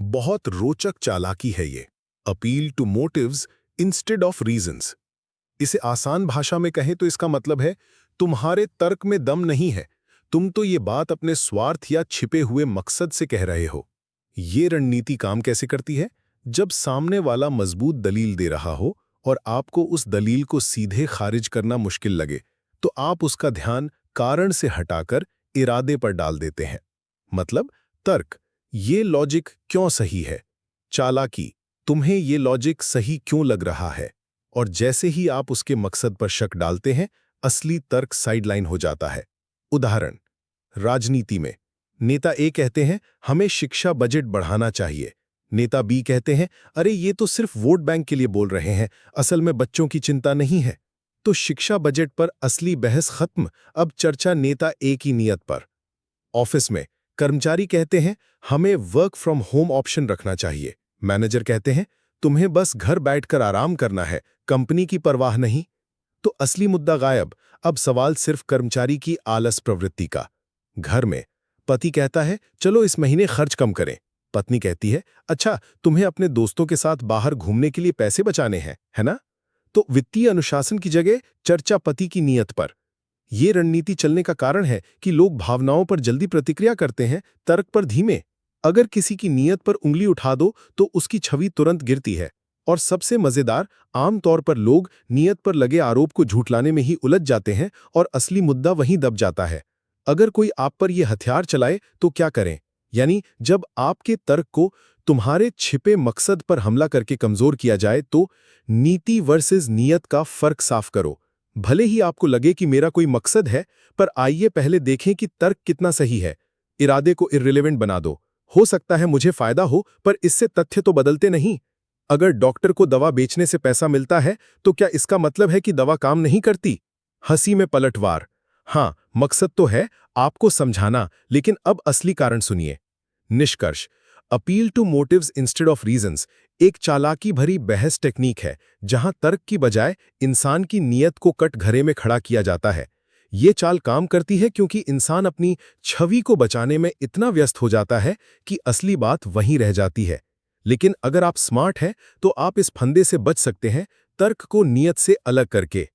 बहुत रोचक चालाकी है ये। Appeal to motives instead of reasons. इसे आसान भाषा में कहें तो इसका मतलब है तुम्हारे तर्क में दम नहीं है, तुम तो ये बात अपने स्वार्थ या छिपे हुए मकसद से कह रहे हो। ये रणनीति काम कैसे करती है? जब सामने वाला मजबूत दलील दे रहा हो और आपको उस दलील को सीधे खारिज करना मुश्किल लगे, तो आप उसका ध्यान कारण से हटाकर इरादे पर डाल देते हैं। मतलब तर्क, ये लॉजिक क्यों सही है? चालाकी, तुम्हें ये लॉजिक सही क्यों लग रहा है? और जैसे ही आप उसके मकसद पर शक डालते हैं, असली तर्क साइडलाइन हो जाता है। उदाहरण, राजनीति में नेता ए कहते हैं हमें शिक्षा बजट बढ़ाना चाहिए। नेता बी कहते हैं अरे ये तो सिर्फ वोट बैंक के लिए बोल रहे हैं, असल में बच्चों की चिंता नहीं है। तो शिक्षा बजट पर असली बहस खत्म, अब चर्चा नेता ए की नीयत पर। ऑफिस में कर्मचारी कहते हैं हमें वर्क फ्रॉम होम ऑप्शन रखना चाहिए। मैनेजर कहते हैं तुम्हें बस घर बैठकर आराम करना है, कंपनी की परवाह नहीं। तो असली मुद्दा गायब, अब सवाल सिर्फ कर्मचारी की आलस प्रवृत्ति का। घर में पति कहता है चलो इस महीने खर्च कम करें। पत्नी कहती है अच्छा तुम्हें अपने दोस्तों के साथ बाहर घूमने के लिए पैसे बचाने हैं, है ना? तो वित्तीय अनुशासन की जगह चर्चा पति की नीयत पर। ये रणनीति चलने का कारण है कि लोग भावनाओं पर जल्दी प्रतिक्रिया करते हैं, तर्क पर धीमे। अगर किसी की नीयत पर उंगली उठा दो तो उसकी छवि तुरंत गिरती है। और सबसे मजेदार, आमतौर पर लोग नियत पर लगे आरोप को झूठलाने में ही उलझ जाते हैं और असली मुद्दा वहीं दब जाता है। अगर कोई आप पर यह हथियार चलाए तो क्या करें? यानी जब आपके तर्क को तुम्हारे छिपे मकसद पर हमला करके कमजोर किया जाए तो नीति वर्सेस नियत का फर्क साफ करो। भले ही आपको लगे कि मेरा कोई मकसद है, पर आइए पहले देखें कि तर्क कितना सही है। इरादे को इर्रिलेवेंट बना दो। हो सकता है मुझे फायदा हो, पर इससे तथ्य तो बदलते नहीं। अगर डॉक्टर को दवा बेचने से पैसा मिलता है, तो क्या इसका मतलब है कि दवा काम नहीं करती? हंसी में पलटवार। हाँ, मकसद तो है आपको समझाना, लेकिन अब असली कारण सुनिए। निष्कर्ष, appeal to motives instead of reasons एक चालाकी भरी बहस टेक्निक है, जहां तर्क की बजाय इंसान की नीयत को कटघरे में खड़ा किया जाता है। ये चाल काम करती है क्योंकि इंसान अपनी छवि को बचाने में इतना व्यस्त हो जाता है कि असली बात वहीं रह जाती है। लेकिन अगर आप स्मार्ट हैं, तो आप इस फंदे से बच सकते हैं, तर्क को नीयत से अलग करके।